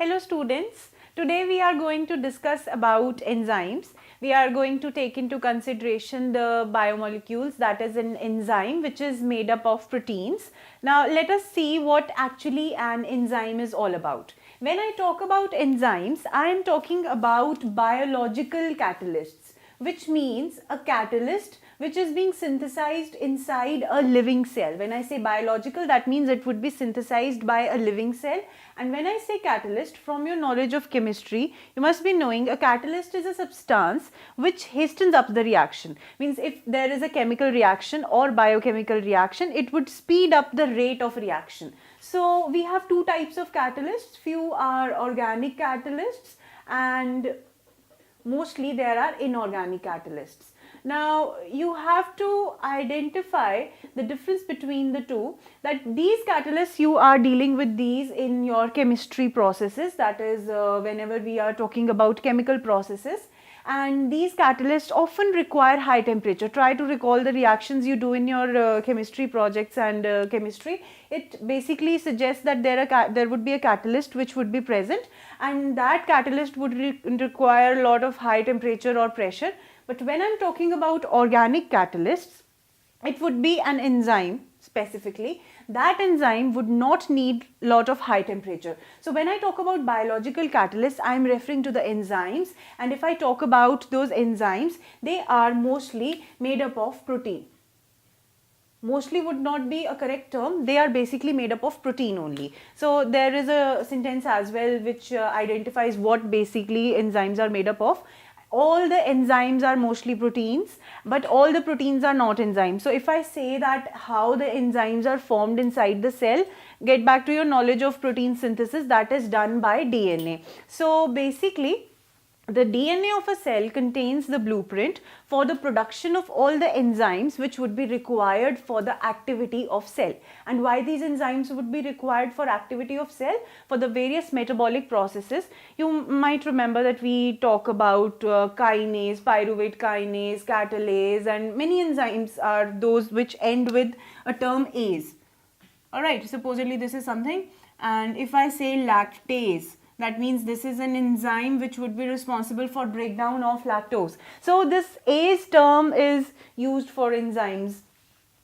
Hello students, today we are going to discuss about enzymes. We are going to take into consideration the biomolecules, that is an enzyme which is made up of proteins. Now let us see what actually an enzyme is all about. When I talk about enzymes, I am talking about biological catalysts, which means a catalyst which is being synthesized inside a living cell. When I say biological, that means it would be synthesized by a living cell. And when I say catalyst, from your knowledge of chemistry, you must be knowing a catalyst is a substance which hastens up the reaction. Means if there is a chemical reaction or biochemical reaction, it would speed up the rate of reaction. So we have two types of catalysts. Few are organic catalysts and mostly there are inorganic catalysts. Now you have to identify the difference between the two, that these catalysts, you are dealing with these in your chemistry processes, that is whenever we are talking about chemical processes, and these catalysts often require high temperature. Try to recall the reactions you do in your chemistry projects and chemistry. It basically suggests that there would be a catalyst which would be present, and that catalyst would require a lot of high temperature or pressure. But when I am talking about organic catalysts, it would be an enzyme specifically. That enzyme would not need lot of high temperature. So when I talk about biological catalysts, I am referring to the enzymes, and if I talk about those enzymes, they are mostly made up of protein. Mostly would not be a correct term, they are basically made up of protein only. So there is a sentence as well which identifies what basically enzymes are made up of. All the enzymes are mostly proteins, but all the proteins are not enzymes. So if I say that how the enzymes are formed inside the cell, get back to your knowledge of protein synthesis, that is done by DNA. So basically, the DNA of a cell contains the blueprint for the production of all the enzymes which would be required for the activity of cell. And why these enzymes would be required for activity of cell? For the various metabolic processes. You might remember that we talk about kinase, pyruvate kinase, catalase, and many enzymes are those which end with a term ase. Alright, supposedly this is something, and if I say lactase, that means this is an enzyme which would be responsible for breakdown of lactose. So this ase term is used for enzymes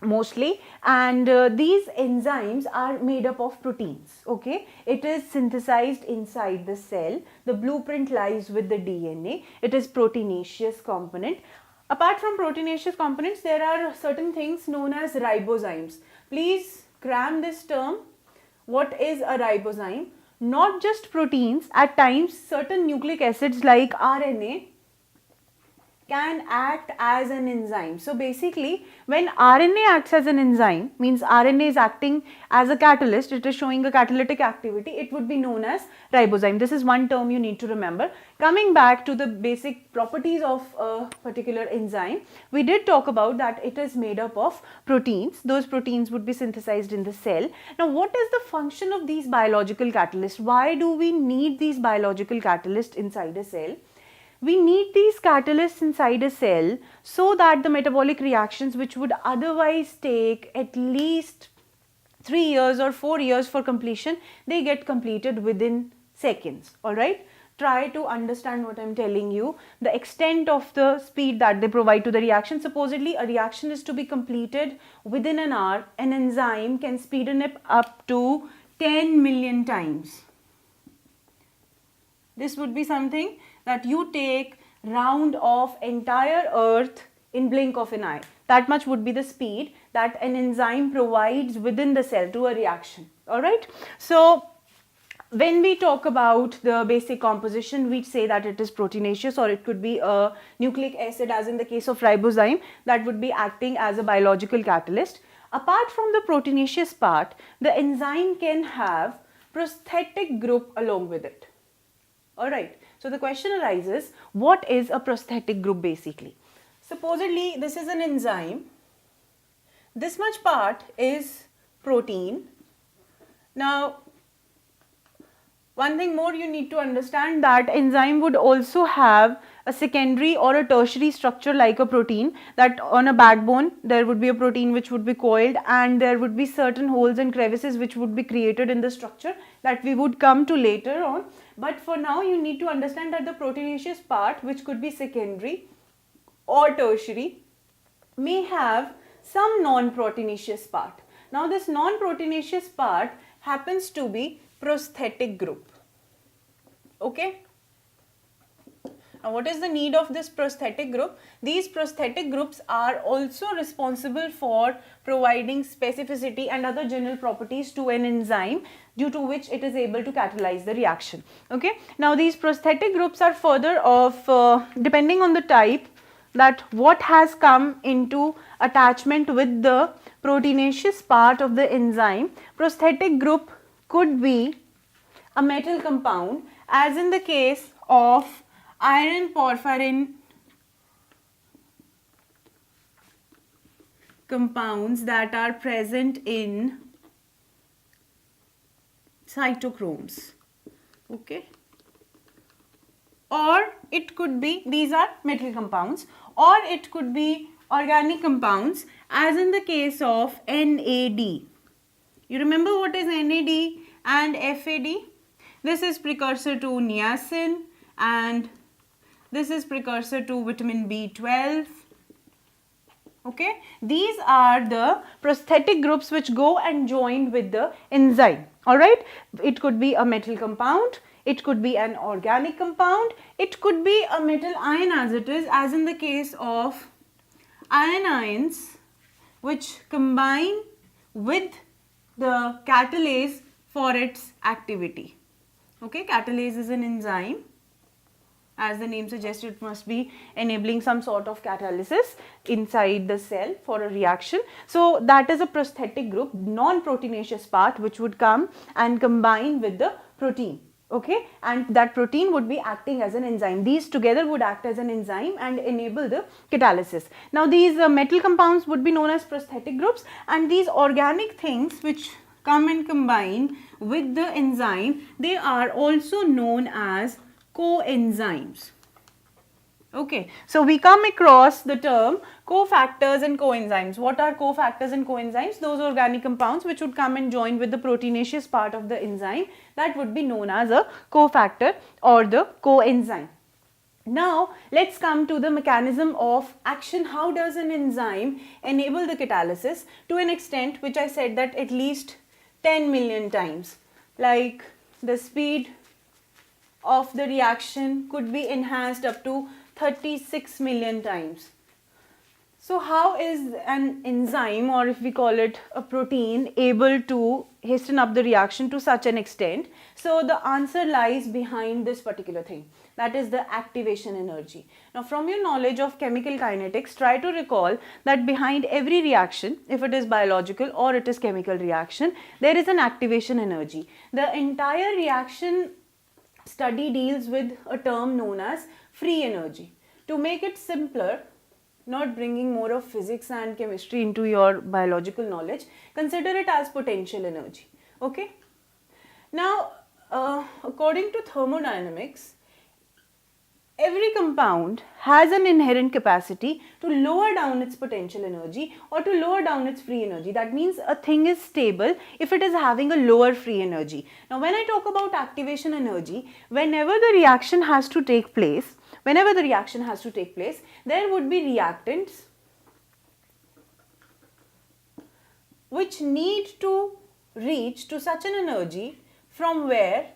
mostly, and these enzymes are made up of proteins. Okay, it is synthesized inside the cell. The blueprint lies with the DNA. It is proteinaceous component. Apart from proteinaceous components, there are certain things known as ribozymes. Please cram this term. What is a ribozyme? Not just proteins, at times certain nucleic acids like RNA can act as an enzyme. So basically, when RNA acts as an enzyme, means RNA is acting as a catalyst, it is showing a catalytic activity, it would be known as ribozyme. This is one term you need to remember. Coming back to the basic properties of a particular enzyme, we did talk about that it is made up of proteins. Those proteins would be synthesized in the cell. Now, what is the function of these biological catalysts? Why do we need these biological catalysts inside a cell? We need these catalysts inside a cell so that the metabolic reactions which would otherwise take at least 3 years or 4 years for completion, they get completed within seconds. Alright, try to understand what I am telling you, the extent of the speed that they provide to the reaction. Supposedly a reaction is to be completed within an hour. An enzyme can speed it up to 10 million times. This would be something that you take round of entire earth in blink of an eye. That much would be the speed that an enzyme provides within the cell to a reaction. Alright. So when we talk about the basic composition, we say that it is proteinaceous, or it could be a nucleic acid, as in the case of ribozyme, that would be acting as a biological catalyst. Apart from the proteinaceous part, the enzyme can have prosthetic group along with it. Alright, so the question arises, what is a prosthetic group basically? Supposedly this is an enzyme, this much part is protein. Now One thing more you need to understand, that enzyme would also have a secondary or a tertiary structure like a protein, that on a backbone there would be a protein which would be coiled, and there would be certain holes and crevices which would be created in the structure that we would come to later on. But for now you need to understand that the proteinaceous part, which could be secondary or tertiary, may have some non-proteinaceous part. Now this non-proteinaceous part happens to be prosthetic group. Okay. Now what is the need of this prosthetic group? These prosthetic groups are also responsible for providing specificity and other general properties to an enzyme, due to which it is able to catalyze the reaction. Okay. Now these prosthetic groups are further of depending on the type, that what has come into attachment with the proteinaceous part of the enzyme. Prosthetic group could be a metal compound, as in the case of iron porphyrin compounds that are present in cytochromes. Okay. Or it could be, these are metal compounds, or it could be organic compounds, as in the case of NAD. You remember what is NAD and FAD? This is precursor to niacin, and this is precursor to vitamin B12. Okay, these are the prosthetic groups which go and join with the enzyme. Alright, it could be a metal compound, it could be an organic compound, it could be a metal ion as it is, as in the case of iron ions which combine with the catalase for its activity. Okay, catalase is an enzyme. As the name suggests, it must be enabling some sort of catalysis inside the cell for a reaction. So that is a prosthetic group, non-proteinaceous part, which would come and combine with the protein. Okay, and that protein would be acting as an enzyme. These together would act as an enzyme and enable the catalysis. Now these metal compounds would be known as prosthetic groups, and these organic things which come and combine with the enzyme, they are also known as coenzymes. Okay, so we come across the term cofactors and coenzymes. What are cofactors and coenzymes? Those organic compounds which would come and join with the proteinaceous part of the enzyme, that would be known as a cofactor or the coenzyme. Now let's come to the mechanism of action. How does an enzyme enable the catalysis? To an extent which I said, that at least 10 million times, like the speed of the reaction could be enhanced up to 36 million times. So how is an enzyme, or if we call it a protein, able to hasten up the reaction to such an extent? So the answer lies behind this particular thing, that is the activation energy. Now from your knowledge of chemical kinetics, try to recall that behind every reaction, if it is biological or it is chemical reaction, there is an activation energy. The entire reaction study deals with a term known as free energy. To make it simpler, not bringing more of physics and chemistry into your biological knowledge, consider it as potential energy. Okay. Now, according to thermodynamics, every compound has an inherent capacity to lower down its potential energy or to lower down its free energy. That means a thing is stable if it is having a lower free energy. Now when I talk about activation energy, whenever the reaction has to take place, there would be reactants which need to reach to such an energy from where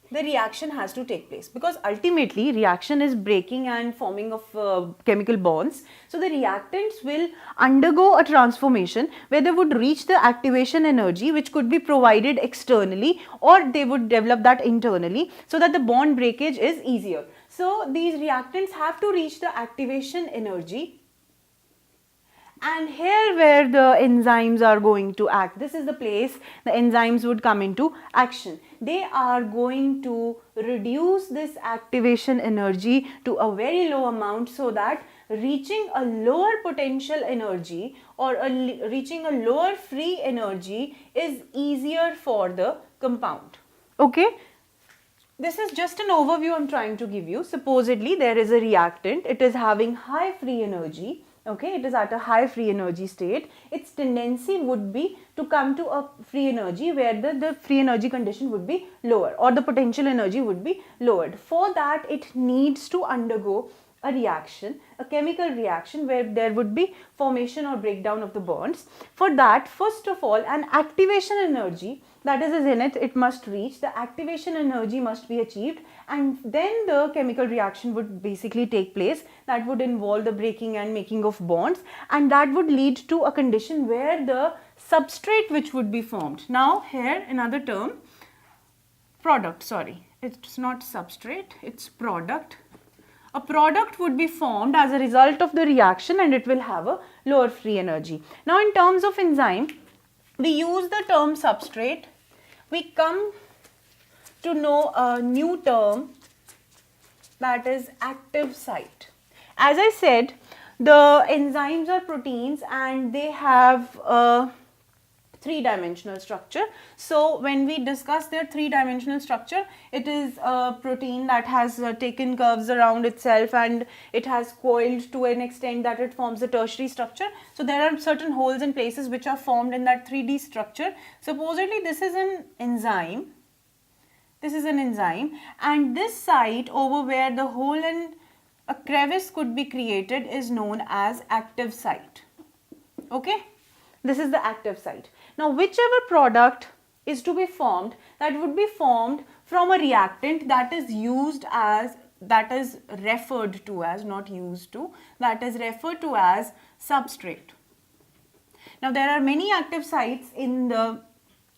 the reaction has to take place, because ultimately reaction is breaking and forming of chemical bonds. So the reactants will undergo a transformation where they would reach the activation energy, which could be provided externally, or they would develop that internally, so that the bond breakage is easier. So these reactants have to reach the activation energy, and here where the enzymes are going to act. This is the place the enzymes would come into action. They are going to reduce this activation energy to a very low amount, so that reaching a lower potential energy or reaching a lower free energy is easier for the compound. Okay. This is just an overview I'm trying to give you. Supposedly there is a reactant, it is having high free energy, okay, it is at a high free energy state. Its tendency would be to come to a free energy where the free energy condition would be lower, or the potential energy would be lowered. For that it needs to undergo a reaction, a chemical reaction where there would be formation or breakdown of the bonds. For that, first of all, an activation energy, that is a zenith, it must reach, the activation energy must be achieved, and then the chemical reaction would basically take place. That would involve the breaking and making of bonds, and that would lead to a condition where the substrate which would be formed. Now here another term, product, sorry, it's not substrate, it's product. A product would be formed as a result of the reaction, and it will have a lower free energy. Now in terms of enzyme, we use the term substrate. We come to know a new term, that is active site. As I said, the enzymes are proteins and they have a three-dimensional structure. So when we discuss their three-dimensional structure, it is a protein that has taken curves around itself, and it has coiled to an extent that it forms a tertiary structure. So there are certain holes and places which are formed in that 3D structure. Supposedly this is an enzyme. This is an enzyme, and this site over where the hole and a crevice could be created is known as active site. Okay, this is the active site. Now whichever product is to be formed, that would be formed from a reactant that is used as, that is referred to as, not used to, that is referred to as substrate. Now there are many active sites in the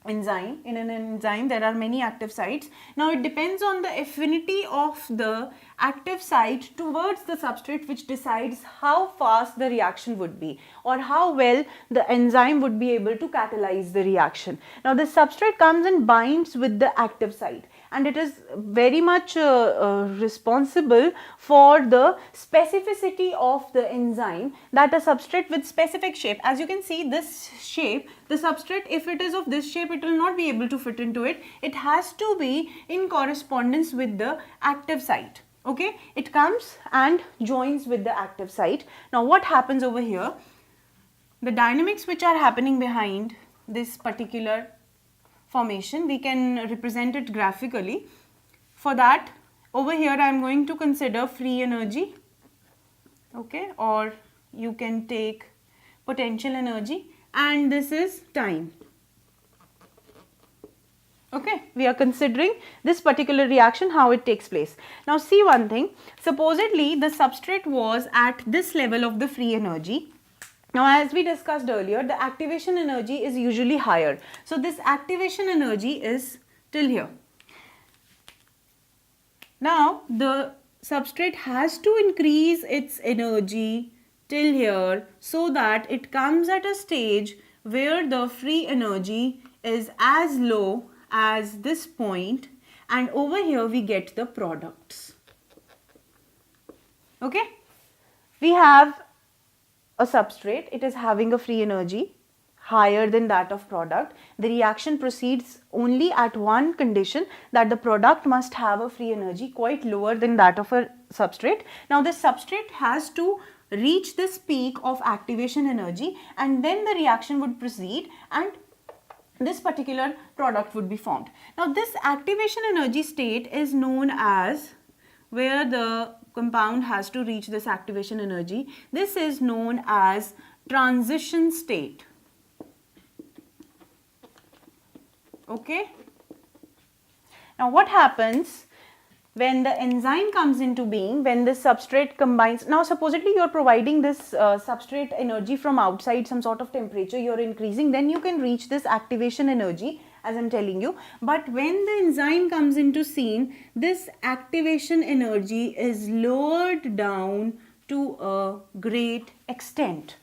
enzyme. In an enzyme there are many active sites. Now it depends on the affinity of the active site towards the substrate, which decides how fast the reaction would be, or how well the enzyme would be able to catalyze the reaction. Now the substrate comes and binds with the active site, and it is very much responsible for the specificity of the enzyme, that a substrate with specific shape, as you can see this shape, the substrate, if it is of this shape, it will not be able to fit into it. It has to be in correspondence with the active site. Okay, it comes and joins with the active site. Now what happens over here? The dynamics which are happening behind this particular formation, we can represent it graphically. For that, over here I am going to consider free energy, okay, or you can take potential energy, and this is time. Okay, we are considering this particular reaction, how it takes place. Now see one thing, supposedly the substrate was at this level of the free energy. Now as we discussed earlier, the activation energy is usually higher. So this activation energy is till here. Now the substrate has to increase its energy till here, so that it comes at a stage where the free energy is as low as this point, and over here we get the products. Okay, we have a substrate, it is having a free energy higher than that of product. The reaction proceeds only at one condition, that the product must have a free energy quite lower than that of a substrate. Now this substrate has to reach this peak of activation energy, and then the reaction would proceed and this particular product would be formed. Now this activation energy state is known as, where the compound has to reach this activation energy, this is known as transition state. Okay. Now what happens when the enzyme comes into being, when this substrate combines? Now supposedly you are providing this substrate energy from outside, some sort of temperature you are increasing, then you can reach this activation energy, as I am telling you. But when the enzyme comes into scene, this activation energy is lowered down to a great extent.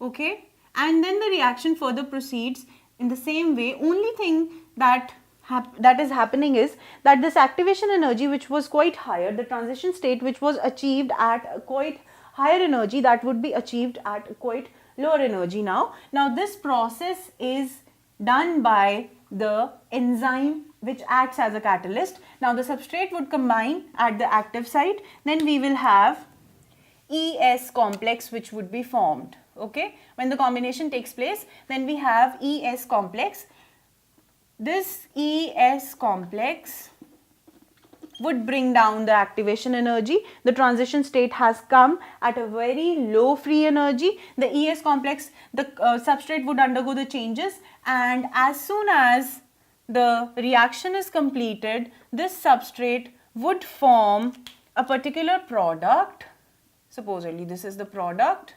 Okay, and then the reaction further proceeds in the same way. Only thing that is happening is that this activation energy, which was quite higher, the transition state which was achieved at a quite higher energy, that would be achieved at a quite lower energy now. Now this process is done by the enzyme which acts as a catalyst. Now the substrate would combine at the active site, then we will have ES complex which would be formed. Okay, when the combination takes place, then we have ES complex. This ES complex would bring down the activation energy. The transition state has come at a very low free energy. The ES complex, the substrate would undergo the changes, and as soon as the reaction is completed, this substrate would form a particular product. Supposedly this is the product,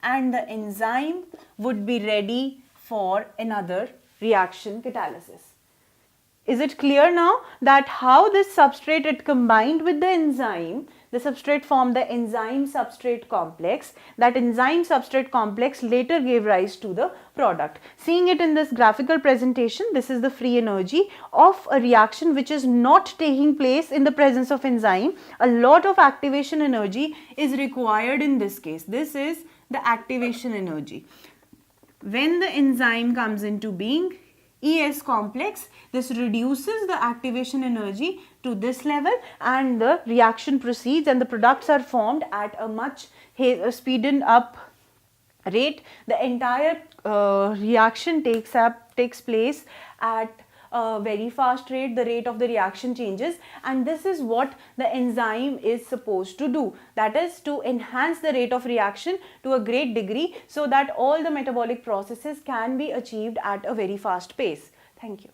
and the enzyme would be ready for another reaction catalysis. Is it clear now that how this substrate it combined with the enzyme, the substrate formed the enzyme substrate complex. That enzyme substrate complex later gave rise to the product. Seeing it in this graphical presentation, this is the free energy of a reaction which is not taking place in the presence of enzyme. A lot of activation energy is required in this case. This is the activation energy. When the enzyme comes into being, ES complex, this reduces the activation energy to this level, and the reaction proceeds and the products are formed at a much speeded up rate. The entire reaction takes place at a very fast rate. The rate of the reaction changes, and this is what the enzyme is supposed to do, that is to enhance the rate of reaction to a great degree so that all the metabolic processes can be achieved at a very fast pace. Thank you.